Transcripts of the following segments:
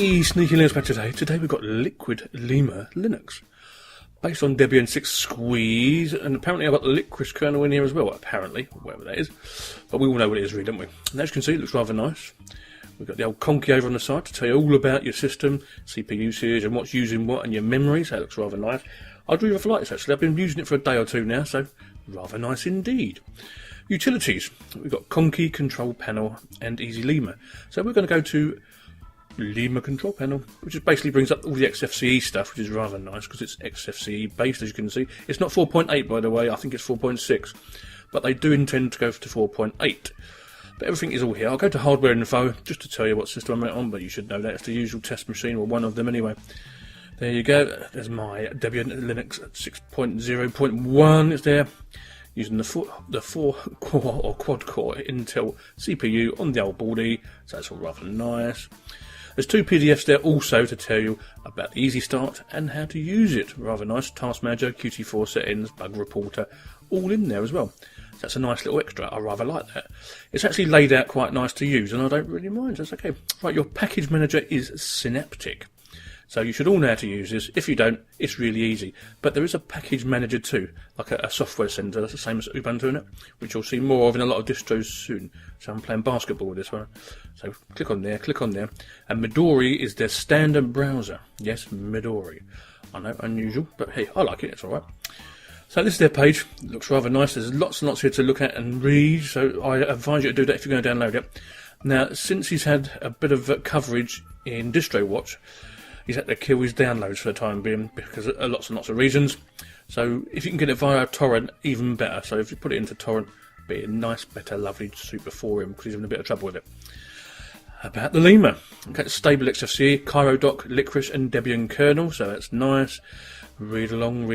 Hey, Sneaky Linux back today. Today we've got Liquid Lemur Linux. Based on Debian 6 Squeeze, and apparently I've got the Licorice kernel in here as well, apparently, whatever that is. But we all know what it is really, don't we? And as you can see, it looks rather nice. We've got the old conky over on the side to tell you all about your system, CPU usage, and what's using what, and your memory, so that looks rather nice. I'd really like this actually. I've been using it for a day or two now, so rather nice indeed. Utilities. We've got Conky, Control Panel, and Easy Lemur. So we're going to go to Lemur Control Panel, which just basically brings up all the xfce stuff, which is rather nice because it's xfce based, as you can see. It's not 4.8 by the way, I think it's 4.6, but they do intend to go to 4.8. But everything is all here. I'll go to hardware info just to tell you what system I'm on, but you should know that it's the usual test machine, or one of them anyway. There you go. There's my Debian Linux 6.0.1. It's there, using the 4-core or quad-core Intel CPU on the old boardy, so that's all rather nice. There's two PDFs there also to tell you about the Easy Start and how to use it. Rather nice. Task Manager, Qt4 settings, Bug Reporter, all in there as well. So that's a nice little extra. I rather like that. It's actually laid out quite nice to use, and I don't really mind. That's okay. Right, your package manager is Synaptic. So you should all know how to use this. If you don't, it's really easy. But there is a package manager too, like a software center. That's the same as Ubuntu in it, which you'll see more of in a lot of distros soon. So I'm playing basketball with this one. So click on there, and Midori is their standard browser. Yes, Midori. I know, unusual, but hey, I like it. It's all right. So this is their page. It looks rather nice. There's lots and lots here to look at and read. So I advise you to do that if you're going to download it. Now, since he's had a bit of coverage in DistroWatch, he's had to kill his downloads for the time being because of lots and lots of reasons. So if you can get it via torrent, even better. So if you put it into torrent, be a nice, better, lovely super for him because he's having a bit of trouble with it. About the Lemur. Okay, stable xfce, Cairo dock, Licorice and Debian kernel, so that's nice. Read along.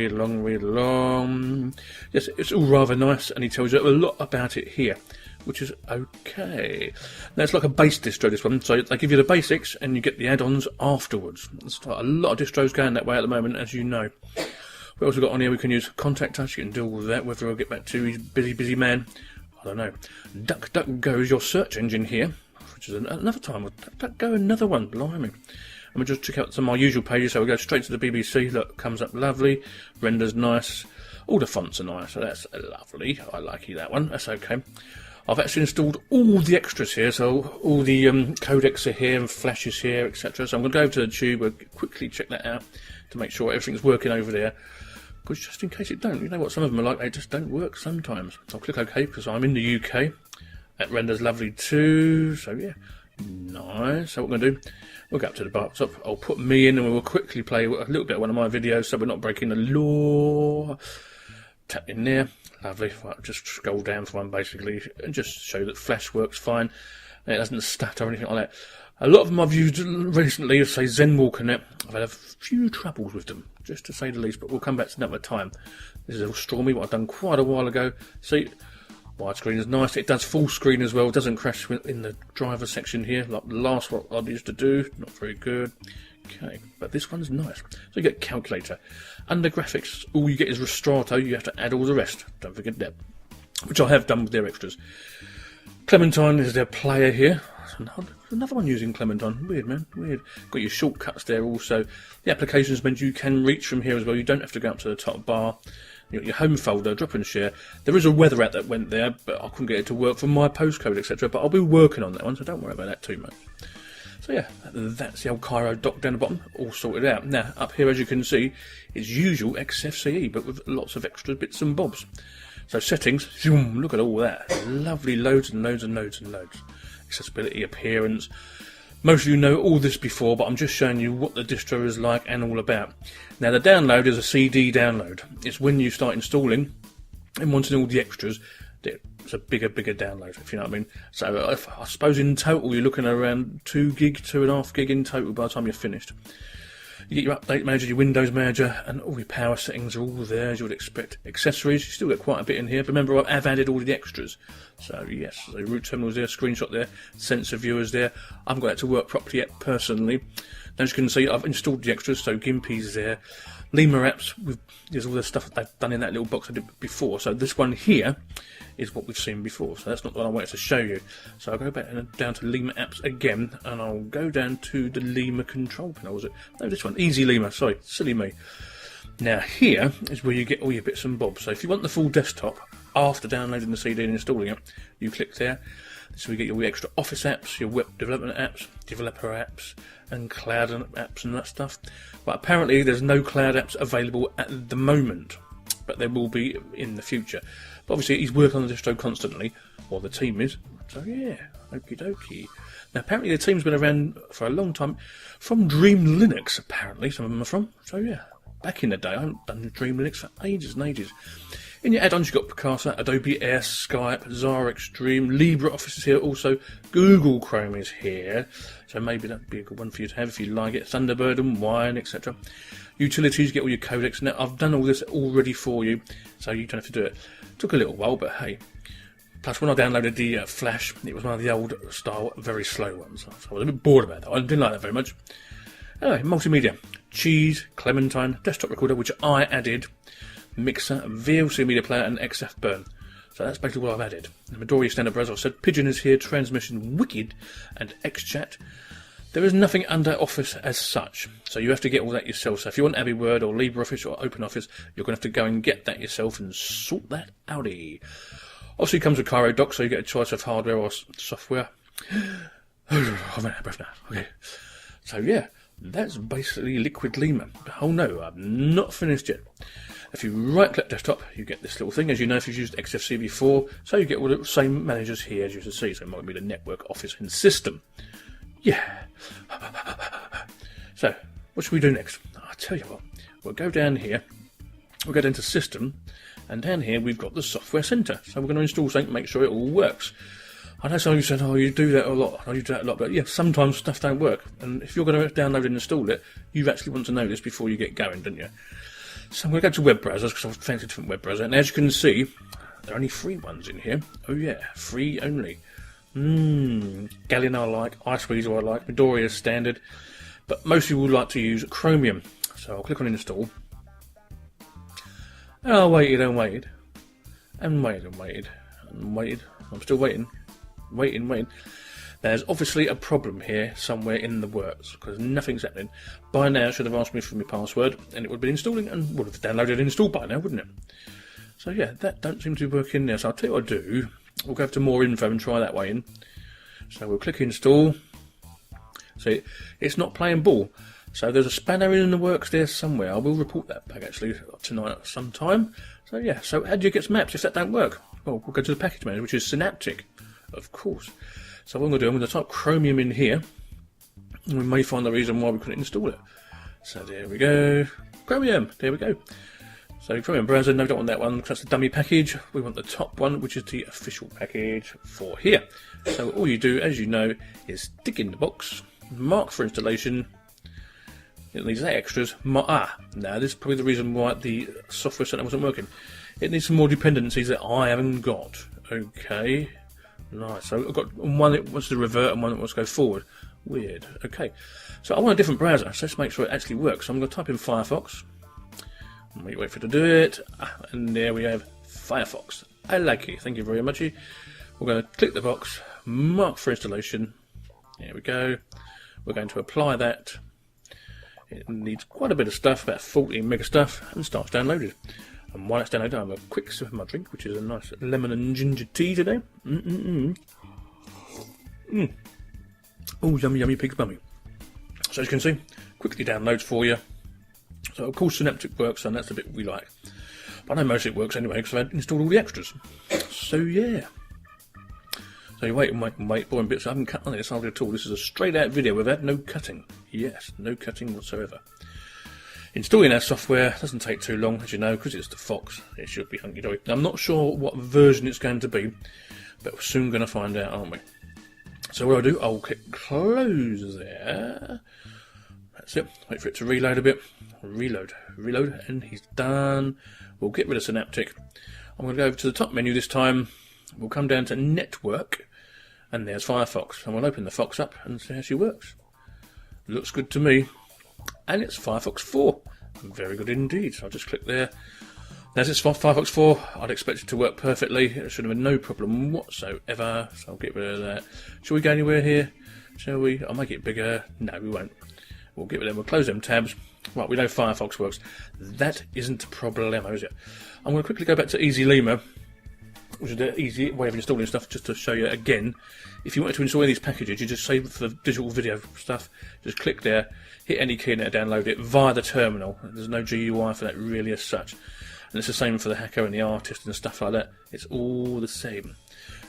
Yes, it's all rather nice, and he tells you a lot about it here, which is okay. Now, it's like a base distro, this one, so they give you the basics and you get the add-ons afterwards. There's a lot of distros going that way at the moment, as you know. What else we got on here? We can use Contact Us, you can deal with that, whether I'll get back to, he's busy man. I don't know. DuckDuckGo is your search engine here, which is another time. DuckDuckGo, another one, blimey. And we'll just check out some of my usual pages, so we'll go straight to the BBC. Look, comes up lovely, renders nice, all the fonts are nice, so that's lovely. I like that one, that's okay. I've actually installed all the extras here, so all the codecs are here and Flash is here, etc. So I'm going to go over to the tube and quickly check that out to make sure everything's working over there. Because just in case it don't, you know what some of them are like, they just don't work sometimes. I'll click OK because I'm in the UK. That renders lovely too, so yeah, nice. So what we're going to do, we'll go up to the bar top, I'll put me in and we'll quickly play a little bit of one of my videos so we're not breaking the law. Tap in there. Lovely. Right, just scroll down for one basically and just show that Flash works fine and it doesn't stutter or anything like that. A lot of them I've used recently, say ZenWalkerNet. I've had a few troubles with them, just to say the least, but we'll come back to that another time. This is all Stormy, what I've done quite a while ago. See, widescreen is nice. It does full screen as well. It doesn't crash in the driver section here, like the last one I used to do. Not very good. Okay, but this one's nice. So you get calculator. Under graphics, all you get is Restrato. You have to add all the rest. Don't forget that. Which I have done with their extras. Clementine is their player here. Another one using Clementine. Weird, man. Weird. Got your shortcuts there also. The applications means you can reach from here as well. You don't have to go up to the top bar. You've got your home folder, drop and share. There is a weather app that went there, but I couldn't get it to work for my postcode, etc. But I'll be working on that one, so don't worry about that too much. So yeah, that's the old Cairo dock down the bottom, all sorted out. Now, up here, as you can see, is usual xfce, but with lots of extra bits and bobs. So settings, zoom, look at all that. Lovely, loads and loads and loads and loads. Accessibility, appearance. Most of you know all this before, but I'm just showing you what the distro is like and all about. Now, the download is a CD download. It's when you start installing and wanting all the extras, it's a bigger download, if you know what I mean. So I suppose in total you're looking at around 2 gig, 2.5 gig in total by the time you're finished. You get your update manager, your Windows manager, and all your power settings are all there as you would expect. Accessories, you still get quite a bit in here, but remember I've added all the extras. So yes, the root terminal's there, screenshot there, sensor viewers there. I haven't got that to work properly yet personally. As you can see, I've installed the extras, so Gimpy's there. Lemur apps, there's all the stuff that they've done in that little box I did before. So this one here is what we've seen before. So that's not what I wanted to show you. So I'll go back down to Lemur apps again, and I'll go down to the Lemur control panel. Was it? No, this one. Easy Lemur. Sorry, silly me. Now here is where you get all your bits and bobs. So if you want the full desktop, after downloading the CD and installing it, you click there. So we get your extra Office apps, your web development apps, developer apps, and cloud apps and that stuff. But apparently there's no cloud apps available at the moment, but there will be in the future. But obviously he's working on the distro constantly, or the team is. So yeah, okie dokie. Now apparently the team's been around for a long time, from xfce apparently, some of them are from. So yeah, back in the day, I haven't done xfce for ages and ages. In your add-ons, you've got Picasa, Adobe Air, Skype, Xara Extreme, LibreOffice is here also, Google Chrome is here, so maybe that'd be a good one for you to have if you like it, Thunderbird and Wine, etc. Utilities, you get all your codecs. Now, I've done all this already for you, so you don't have to do it. Took a little while, but hey. Plus, when I downloaded the Flash, it was one of the old style, very slow ones, so I was a bit bored about that. I didn't like that very much. Anyway, multimedia, Cheese, Clementine, desktop recorder, which I added, Mixer, VLC media player, and XF burn. So that's basically what I've added. The Midoriya standard browser, I've said Pigeon is here, Transmission, Wicked, and XChat. There is nothing under Office as such, so you have to get all that yourself. So if you want AbiWord or LibreOffice or OpenOffice, you're going to have to go and get that yourself and sort that outie. Obviously it comes with Cairo Dock, so you get a choice of hardware or software. I've run out of breath now. Okay. So yeah, that's basically Liquid Lemur. Oh no, I've not finished yet. If you right-click desktop, you get this little thing, as you know if you've used XFCE before, so you get all the same managers here as you can see, so it might be the network, office, and system. Yeah. So, what should we do next? I'll tell you what, we'll go down here, we'll go down to system, and down here we've got the software centre, so we're going to install something, make sure it all works. I know some of you said, oh, you do that a lot, I do that a lot, but yeah, sometimes stuff don't work, and if you're going to download and install it, you actually want to know this before you get going, don't you? So I'm going to go to web browsers because I've fancy a different web browser. And as you can see, there are only free ones in here. Oh yeah, free only. Galleon I like, Iceweasel I like, Midoriya standard. But most people would like to use Chromium. So I'll click on install. And I waited and waited. And waited and waited. And waited. I'm still waiting. Waiting. There's obviously a problem here somewhere in the works because nothing's happening. By now it should have asked me for my password and it would have been installing and would have downloaded and installed by now, wouldn't it? So yeah, that don't seem to work in there. So I'll tell you what I'll do. We'll go to more info and try that way in. So we'll click install. See, it's not playing ball. So there's a spanner in the works there somewhere. I will report that back actually tonight at some time. So yeah, so how do you get some apps if that don't work? Well, we'll go to the package manager, which is Synaptic, of course. So what I'm going to do, I'm going to type Chromium in here, and we may find the reason why we couldn't install it. So there we go, Chromium, there we go. So Chromium browser, no, don't want that one, because that's the dummy package. We want the top one, which is the official package for here. So all you do, as you know, is stick in the box, mark for installation. It needs that extras. Now this is probably the reason why the software center wasn't working. It needs some more dependencies that I haven't got. Okay. Nice, so I've got one that wants to revert and one that wants to go forward. Weird. Okay, so I want a different browser, so let's make sure it actually works. So I'm going to type in Firefox. Wait for it to do it. And there we have Firefox. I like it, thank you very much. We're going to click the box, mark for installation. There we go. We're going to apply that. It needs quite a bit of stuff, about 14 meg stuff, and starts downloaded. And while it's downloaded, I have a quick sip of my drink, which is a nice lemon and ginger tea today. Oh, yummy pig's bummy. So as you can see, quickly downloads for you. So of course Synaptic works, and that's the bit we like. But I know most of it works anyway, because I've installed all the extras. So yeah. So you wait, boring bits. I haven't cut on this hardly at all. This is a straight out video. We've had no cutting. Yes, no cutting whatsoever. Installing our software doesn't take too long, as you know, because it's the Fox. It should be hunky-dory. I'm not sure what version it's going to be, but we're soon going to find out, aren't we? So what I'll do, I'll click close there. That's it. Wait for it to reload a bit. Reload, and he's done. We'll get rid of Synaptic. I'm going to go over to the top menu this time. We'll come down to Network, and there's Firefox. And we'll open the Fox up and see how she works. Looks good to me. And it's Firefox 4. Very good indeed. So I'll just click there. As it's Firefox 4, I'd expect it to work perfectly. It should have been no problem whatsoever. So I'll get rid of that. Shall we go anywhere here? Shall we? I'll make it bigger. No, we won't. We'll get rid of them. We'll close them tabs. Right, we know Firefox works. That isn't a problem, is it? I'm going to quickly go back to Easy Lemur, which is the easy way of installing stuff, just to show you again. If you wanted to install any of these packages, you just save it for the digital video stuff. Just click there, hit any key and it'll download it via the terminal. There's no GUI for that really as such. And it's the same for the hacker and the artist and stuff like that. It's all the same.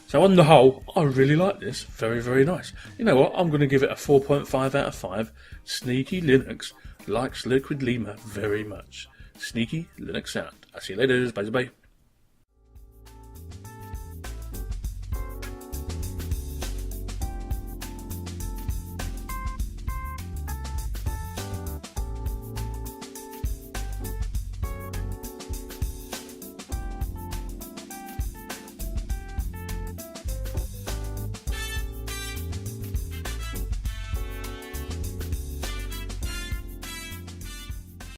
So on the whole, I really like this. Very, very nice. You know what? I'm going to give it a 4.5 out of 5. Sneaky Linux likes Liquid Lemur very much. Sneaky Linux out. I'll see you later. Bye bye.